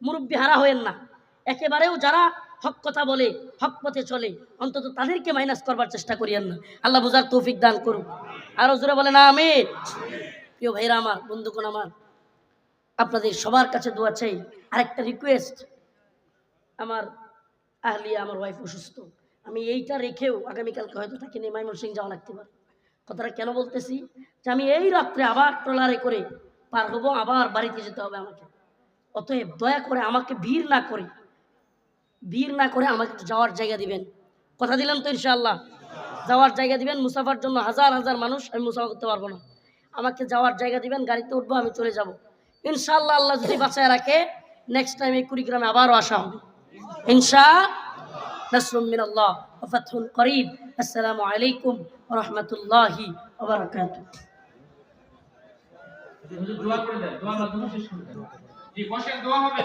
মুরব্বী হারা হয়েন না, একেবারেও যারা হক কথা বলে, হক পথে চলে, অন্তত তাদেরকে মাইনাস করবার চেষ্টা করিয়েন না। আল্লাহ বুঝার তৌফিক দান করুন। আরো জোরে বলেন আমিন। প্রিয় ভাইরা আমার, বন্ধুগণ আমার, আপনাদের সবার কাছে দোয়া চাই। আরেকটা রিকোয়েস্ট, আমার আহলিয়া, আমার ওয়াইফ অসুস্থ, আমি এইটা রেখেও আগামীকালকে হয়তো তাকে নিয়ে ময়মনসিংহ যাওয়া লাগতে পারে। কথাটা কেন বলতেছি, যে আমি এই রাত্রে আবার ট্রলারে করে পার হবো, আবার বাড়িতে যেতে হবে আমাকে। অতএব দয়া করে আমাকে ভিড় না করে আমাকে যাওয়ার জায়গা দিবেন। কথা দিলাম তো ইনশাআল্লাহ, যাওয়ার জায়গা দিবেন। মুসাফার জন্য হাজার হাজার মানুষ, আমি মুসাফা করতে পারবো না। আমাকে যাওয়ার জায়গা দিবেন, গাড়িতে উঠবো, আমি চলে যাব ইনশাআল্লাহ। আল্লাহ যদি বাঁচায় রাখে, নেক্সট টাইম এই কুড়িগ্রামে আবারও আসা হবে ইনশাআল্লাহ। নাসরুম মিনাল্লাহ ওয়া ফাতহুন করিব। আসসালামু আলাইকুম ওয়া রাহমাতুল্লাহি ওয়া বারাকাতুহু। দোয়া করে দেন, দোয়ার মাধ্যমে শেষ করে দেন। জি, বসেন, দোয়া হবে।